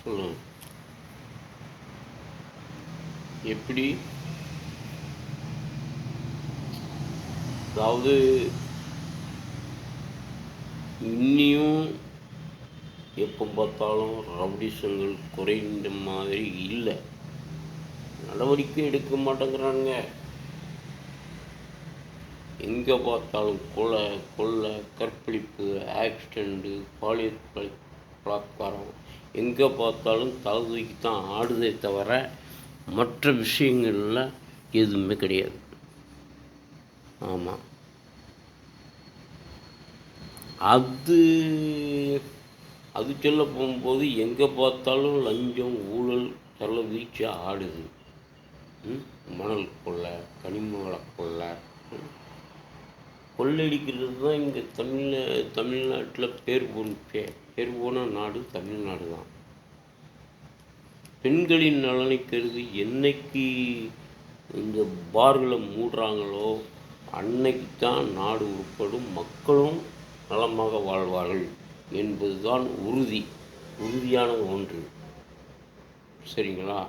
சொல்லுங்க. எப்படி? அதாவது இன்னியும் எப்போ பார்த்தாலும் ரவுடிசங்கள் குறைந்த மாதிரி இல்லை. நடவடிக்கை எடுக்க மாட்டேங்கிறாங்க. எங்கே பார்த்தாலும் கொலை, கொள்ளை, கற்பழிப்பு, ஆக்சிடெண்ட்டு, பாலியல் பலாத்காரம், எங்கே பார்த்தாலும் தலை தூக்கி தான் ஆடுதே தவிர மற்ற விஷயங்கள்லாம் எதுவுமே கிடையாது. ஆமாம், அது அது சொல்ல போகும்போது எங்கே பார்த்தாலும் லஞ்சம், ஊழல் தலை வீச்சு ஆடுது. மணல் கொள்ளை, கனிம வள கொள்ளை, கொள்ளையடிக்கிறது தான் இங்கே தமிழ்நாட்டில் பேர் போன நாடு தமிழ்நாடு தான். பெண்களின் நலனை கருதி என்னைக்கு இந்த பார்களை மூடுறாங்களோ அன்னைக்கு தான் நாடு உருப்படும், மக்களும் நலமாக வாழ்வார்கள் என்பதுதான் உறுதியான ஒன்று. சரிங்களா?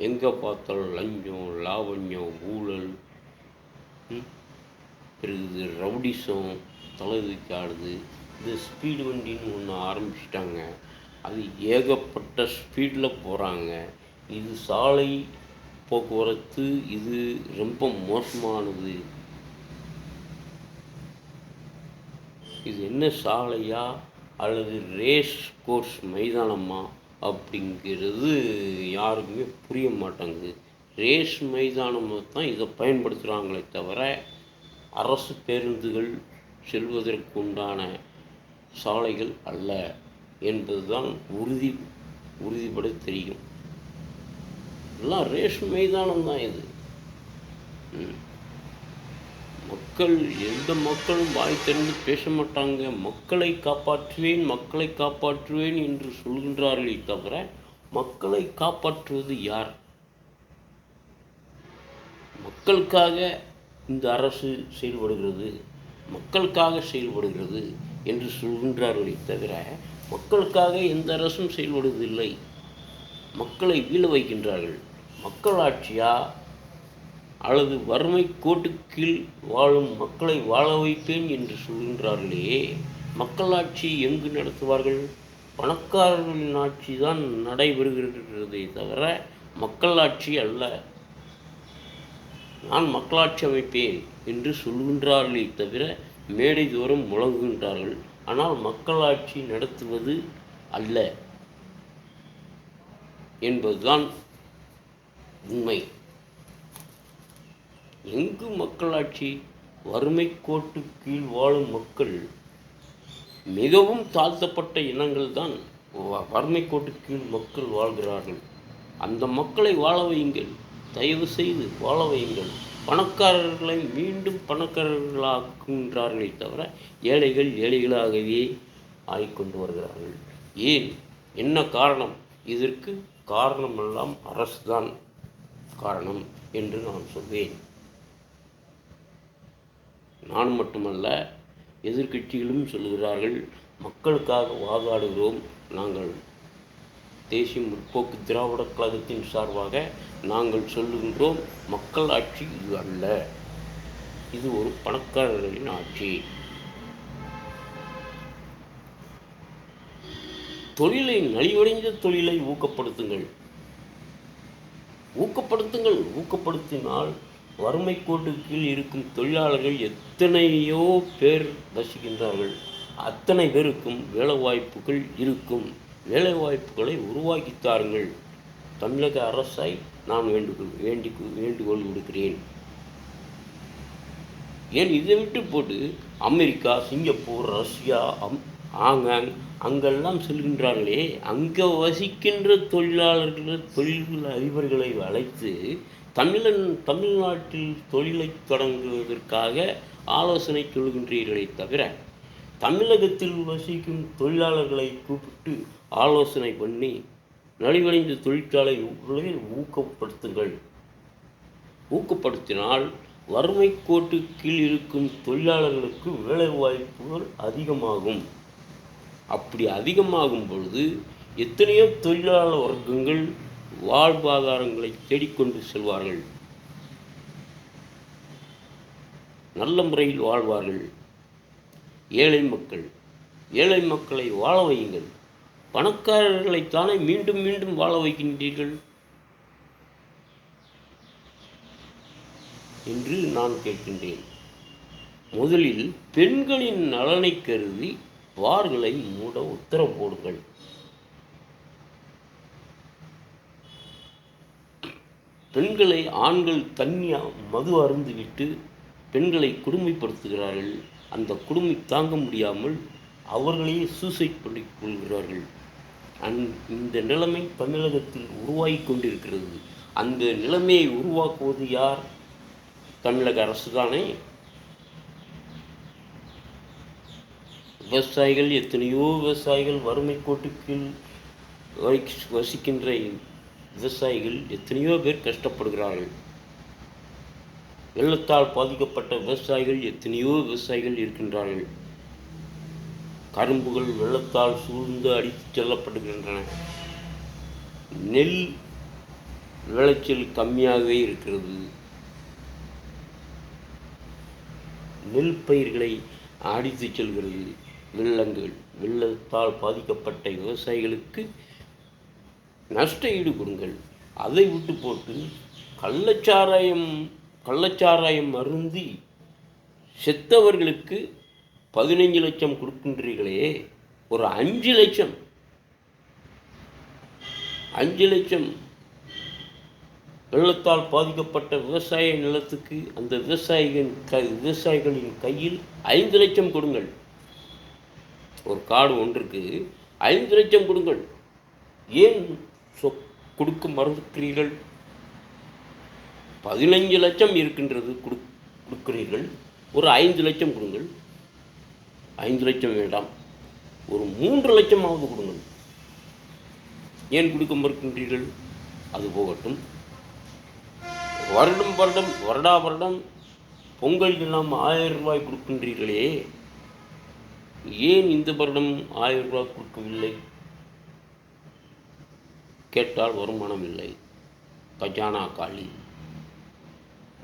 எங்கே பார்த்தாலும் லஞ்சம், லாவண்யம், ஊழல், பிறகு ரவுடிசம் தலை தூக்கி ஆடுது. இந்த ஸ்பீடு வண்டின்னு ஒன்று ஆரம்பிச்சிட்டாங்க. அது ஏகப்பட்ட ஸ்பீடில் போகிறாங்க. இது சாலை போக்குவரத்து இது ரொம்ப மோசமானது. இது என்ன சாலையா அல்லது ரேஸ் கோர்ஸ் மைதானமா அப்படிங்கிறது யாருக்குமே புரிய மாட்டேங்குது. ரேஸ் மைதானமாக தான் இதை பயன்படுத்துகிறாங்களே தவிர அரசு பேருந்துகள் செல்வதற்கு உண்டான சாலைகள் அல்ல என்பதுதான் உறுதிப்பட தெரியும். எல்லாம் ரேஸ் மைதானம் தான் இது. மக்கள் எந்த மக்களும் வாய் திறந்து பேச மாட்டாங்க. மக்களை காப்பாற்றுவேன் என்று சொல்கின்றார்களே தவிர மக்களை காப்பாற்றுவது யார்? மக்களுக்காக இந்த அரசு மக்களுக்காக செயல்படுகிறது என்று சொல்கின்றார்களே தவிர மக்களுக்காக எந்த அரசும் செயல்படுவதில்லை. மக்களை வீழ வைக்கின்றார்கள். மக்களாட்சியா அல்லது வறுமை கோட்டுக்கீழ் வாழும் மக்களை வாழ வைப்பேன் என்று சொல்கின்றார்களே, மக்களாட்சி எங்கு நடத்துவார்கள்? பணக்காரர்களின் ஆட்சி தான் நடைபெறுகிறதே தவிர மக்களாட்சி அல்ல. நான் மக்களாட்சி அமைப்பேன் என்று சொல்கின்றார்களே தவிர மேடை தோறும் முழங்குகின்றார்கள். ஆனால் மக்களாட்சி நடத்துவது அல்ல என்பதுதான் உண்மை. எங்கு மக்களாட்சி? வறுமை கோட்டு கீழ் வாழும் மக்கள், மிகவும் தாழ்த்தப்பட்ட இனங்கள் தான் வறுமை கோட்டு கீழ் மக்கள் வாழ்கிறார்கள். அந்த மக்களை வாழ வையுங்கள், தயவு செய்து வாழ வையுங்கள். பணக்காரர்களை மீண்டும் பணக்காரர்களாக்குகின்றார்களே தவிர ஏழைகள் ஏழைகளாகவே ஆகிக்கொண்டு வருகிறார்கள். ஏன்? என்ன காரணம்? இதற்கு காரணமெல்லாம் அரசு தான் காரணம் என்று நான் சொல்வேன். நான் மட்டுமல்ல, எதிர்க்கட்சிகளும் சொல்கிறார்கள். மக்களுக்காக வாதாடுகிறோம். நாங்கள் தேசிய முற்போக்கு திராவிட கழகத்தின் சார்பாக நாங்கள் சொல்லுகின்றோம், மக்கள் ஆட்சி இது அல்ல, இது ஒரு பணக்காரர்களின் ஆட்சி. தொழிலை, நலிவடைந்த தொழிலை ஊக்கப்படுத்துங்கள். வறுமை கோட்டு கீழ் இருக்கும் தொழிலாளர்கள் எத்தனையோ பேர் வசிக்கின்றார்கள். அத்தனை பேருக்கும் வேலைவாய்ப்புகள் இருக்கும். வேலைவாய்ப்புகளை உருவாக்கித்தாருங்கள். தமிழக அரசை நான் வேண்டுகோள் விடுக்கிறேன். ஏன் இதை விட்டு போட்டு அமெரிக்கா, சிங்கப்பூர், ரஷ்யா, ஆங்காங் அங்கெல்லாம் செல்கின்றார்களே, அங்கே வசிக்கின்ற தொழில் அதிபர்களை அழைத்து தமிழ்நாட்டில் தொழிலை தொடங்குவதற்காக ஆலோசனை சொல்கின்றீர்களே தவிர தமிழகத்தில் வசிக்கும் தொழிலாளர்களை கூப்பிட்டு ஆலோசனை பண்ணி நலிவடைந்த தொழிற்சாலைகளை ஊக்கப்படுத்தினால் வறுமை கோட்டு கீழ் இருக்கும் தொழிலாளர்களுக்கு வேலை வாய்ப்புகள் அதிகமாகும். அப்படி அதிகமாகும் பொழுது எத்தனையோ தொழிலாளர் வர்க்கங்கள் வாழ்வாதாரங்களை தேடிக்கொண்டு செல்வார்கள், நல்ல முறையில் வாழ்வார்கள். ஏழை மக்களை வாழ வையுங்கள். பணக்காரர்களைத்தானே மீண்டும் மீண்டும் வாழ வைக்கின்றீர்கள் என்று நான் கேட்கின்றேன். முதலில் பெண்களின் நலனை கருதி பார்களை மூட உத்தரவு போடுங்கள். பெண்களை ஆண்கள் தண்ணியா மது அருந்துவிட்டு பெண்களை கொடுமைப்படுத்துகிறார்கள். அந்த கொடுமை தாங்க முடியாமல் அவர்களையே சூசைட் பண்ணிக் கொள்கிறார்கள். இந்த நிலைமை தமிழகத்தில் உருவாகி கொண்டிருக்கிறது. அந்த நிலைமையை உருவாக்குவது யார்? தமிழக அரசு தானே. விவசாயிகள், எத்தனையோ விவசாயிகள், வறுமை கோட்டுக்கு வசிக்கின்ற விவசாயிகள் எத்தனையோ பேர் கஷ்டப்படுகிறார்கள். வெள்ளத்தால் பாதிக்கப்பட்ட விவசாயிகள் எத்தனையோ விவசாயிகள் இருக்கின்றார்கள். கரும்புகள் வெள்ளத்தால் சூழ்ந்து அடித்து செல்லப்படுகின்றன. நெல் விளைச்சல் கம்மியாகவே இருக்கிறது. நெல் பயிர்களை அடித்து செல்கிறது வெள்ளத்தால் பாதிக்கப்பட்ட விவசாயிகளுக்கு நஷ்ட ஈடு கொடுங்கள். அதை விட்டு போட்டு கள்ளச்சாராயம் அருந்தி செத்தவர்களுக்கு 15 லட்சம் கொடுக்கின்றீர்களே, ஒரு 5 லட்சம் வெள்ளத்தால் பாதிக்கப்பட்ட விவசாய நிலத்துக்கு அந்த விவசாயிகளின் கையில் 5 லட்சம் கொடுங்கள். ஒரு காடு ஒன்றுக்கு 5 லட்சம் கொடுங்கள். ஏன் கொடுக்க மறுக்கிறீர்கள்? 15 லட்சம் இருக்கின்றது, கொடுக்கிறீர்கள். ஒரு 5 லட்சம் கொடுங்கள். 5 லட்சம் வேண்டாம், ஒரு 3 லட்சமாவது கொடுங்கள். ஏன் கொடுக்க மறுக்கின்றீர்கள்? அது போகட்டும். வருடம் பொங்கலுக்கு நாம் 1000 ரூபாய் கொடுக்கின்றீர்களே, ஏன் இந்த வருடம் 1000 ரூபாய் கொடுக்கவில்லை? கேட்டால் வருமானம் இல்லை, கஜானா காலி,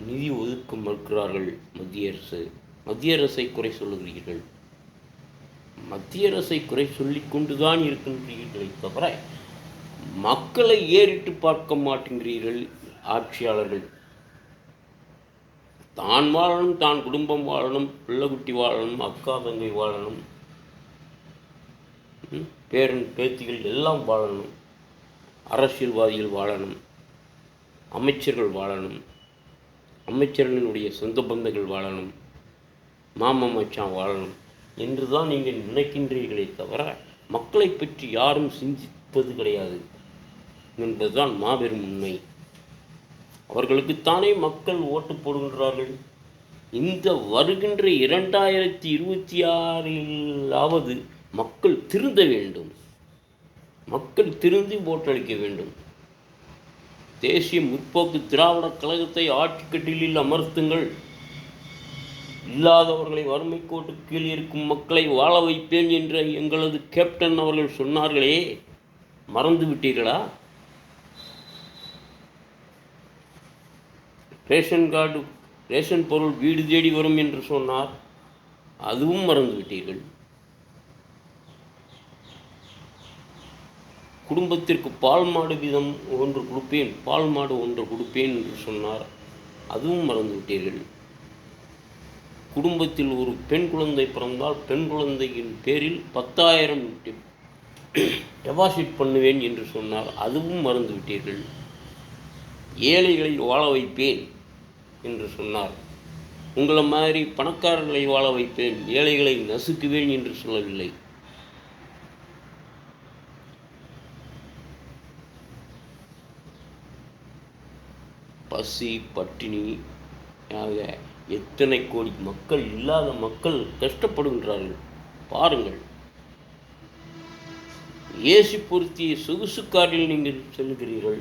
நிதி ஒதுக்க மறுக்கிறார்கள் மத்திய அரசு. மத்திய அரசை குறை சொல்லுகிறீர்கள். மத்திய அரசை குறை சொல்லிக் கொண்டுதான் இருக்கின்றீர்களே தவிர மக்களை ஏறிட்டு பார்க்க மாட்டேங்கிறீர்கள். ஆட்சியாளர்கள் தான் வாழணும், தான் குடும்பம் வாழணும், பிள்ளைக்குட்டி வாழணும், அக்கா தங்கை வாழணும், பேரன் பேத்திகள் எல்லாம் வாழணும், அரசியல்வாதிகள் வாழணும், அமைச்சர்கள் வாழணும், அமைச்சர்களினுடைய சொந்த பந்தங்கள் வாழணும், மாமன் மச்சான் வாழணும் என்று தான் நீங்கள் நினைக்கின்றீர்களே தவிர மக்களை பற்றி யாரும் சிந்திப்பது கிடையாது என்பதுதான் மாபெரும் உண்மை. அவர்களுக்குத்தானே மக்கள் ஓட்டு போடுகின்றார்கள். இந்த வருகின்ற 2026 மக்கள் திருந்த வேண்டும். மக்கள் திருந்தி ஓட்டளிக்க வேண்டும். தேசிய முற்போக்கு திராவிட கழகத்தை ஆட்சி கட்டிலில் அமர்த்துங்கள். இல்லாதவர்களை வறுமை கோட்டு கீழ் இருக்கும் மக்களை வாழ வைப்பேன் என்ற எங்களது கேப்டன் அவர்கள் சொன்னார்களே, மறந்து விட்டீர்களா? ரேஷன் பொருள் வீடு தேடி வரும் என்று சொன்னார், அதுவும் மறந்து விட்டீர்கள். குடும்பத்திற்கு பால் மாடு வீதம் 1 கொடுப்பேன், பால் மாடு 1 கொடுப்பேன் என்று சொன்னார், அதுவும் மறந்து விட்டீர்கள். குடும்பத்தில் ஒரு பெண் குழந்தை பிறந்தால் பெண் குழந்தையின் பேரில் 10,000 டெபாசிட் பண்ணுவேன் என்று சொன்னார், அதுவும் மறந்து விட்டீர்கள். ஏழைகளை வாழ வைப்பேன் என்று சொன்னார். உங்களை மாதிரி பணக்காரர்களை வாழ வைப்பேன், ஏழைகளை நசுக்குவேன் என்று சொல்லவில்லை. பசி பட்டினி எத்தனை கோடி மக்கள், இல்லாத மக்கள் கஷ்டப்படுகின்றார்கள். பாருங்கள், ஏசி பொருத்திய சொகுசு காரில் நீங்கள் செல்கிறீர்கள்.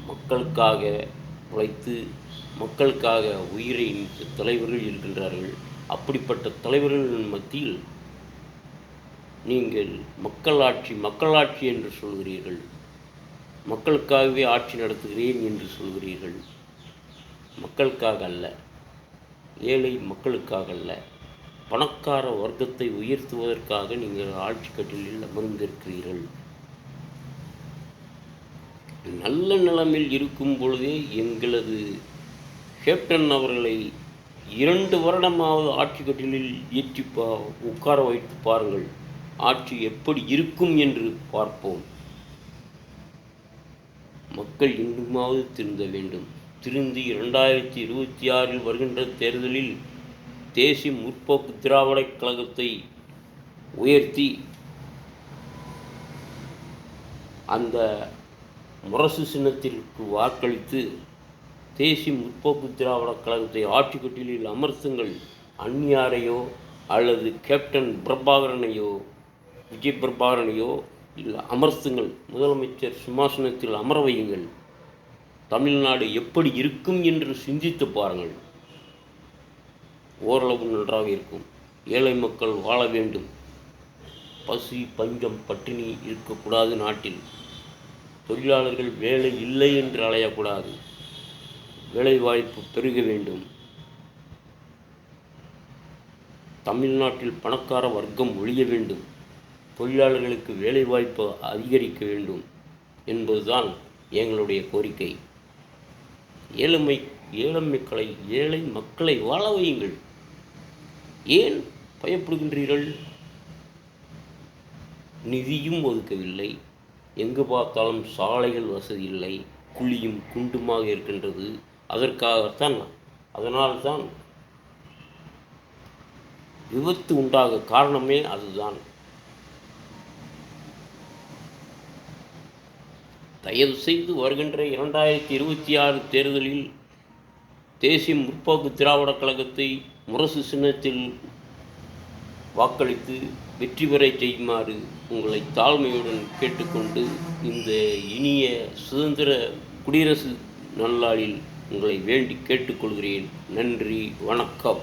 மக்களுக்காக உழைத்து மக்களுக்காக உயிரை நீத்த தலைவர்கள் இருக்கின்றார்கள். அப்படிப்பட்ட தலைவர்களின் மத்தியில் நீங்கள் மக்களாட்சி என்று சொல்கிறீர்கள். மக்களுக்காகவே ஆட்சி நடத்துகிறேன் என்று சொல்கிறீர்கள். மக்களுக்காக அல்ல, ஏழை மக்களுக்காக அல்ல, பணக்கார வர்க்கத்தை உயர்த்துவதற்காக நீங்கள் ஆட்சி கட்டிலில் அமர்ந்திருக்கிறீர்கள். நல்ல நிலைமையில் இருக்கும் பொழுதே எங்களது கேப்டன் அவர்களை 2 வருடமாவது ஆட்சி கட்டிலில் ஏற்றி உட்கார வைத்து பாருங்கள். ஆட்சி எப்படி இருக்கும் என்று பார்ப்போம். மக்கள் இன்னுமாவது திருந்த வேண்டும். திருந்தி 2026 வருகின்ற தேர்தலில் தேசிய முற்போக்கு திராவிட கழகத்தை உயர்த்தி அந்த முரசு சின்னத்திற்கு வாக்களித்து தேசிய முற்போக்கு திராவிட கழகத்தை ஆட்சி கட்டிலில் அமர்த்துங்கள். அந்நியாரையோ அல்லது கேப்டன் பிரபாகரனையோ விஜய் பிரபாகரனையோ இல்லை அமர்த்துங்கள். முதலமைச்சர் சிம்மாசனத்தில் அமர வையுங்கள். தமிழ்நாடு எப்படி இருக்கும் என்று சிந்தித்து பாருங்கள். ஓரளவு நன்றாக இருக்கும். ஏழை மக்கள் வாழ வேண்டும். பசி பஞ்சம் பட்டினி இருக்கக்கூடாது. நாட்டில் தொழிலாளர்கள் வேலை இல்லை என்று அலையக்கூடாது. வேலைவாய்ப்பு பெருக வேண்டும். தமிழ்நாட்டில் பணக்கார வர்க்கம் ஒழிய வேண்டும். தொழிலாளர்களுக்கு வேலைவாய்ப்பு அதிகரிக்க வேண்டும் என்பதுதான் எங்களுடைய கோரிக்கை. ஏழை மக்களை வாழ வையுங்கள். ஏன் பயப்படுகின்றீர்கள்? நிதியும் ஒதுக்கவில்லை. எங்கு பார்த்தாலும் சாலைகள் வசதி இல்லை. குழியும் குண்டுமாக இருக்கின்றது. அதனால்தான் விபத்து உண்டாக காரணமே அதுதான். தயவு செய்து வருகின்ற 2026 தேர்தலில் தேசிய முற்போக்கு திராவிட கழகத்தை முரசு சின்னத்தில் வாக்களித்து வெற்றி பெற செய்யுமாறு உங்களை தாழ்மையுடன் கேட்டுக்கொண்டு இந்த இனிய சுதந்திர குடியரசு நல்லாளில் உங்களை வேண்டி கேட்டுக்கொள்கிறேன். நன்றி, வணக்கம்.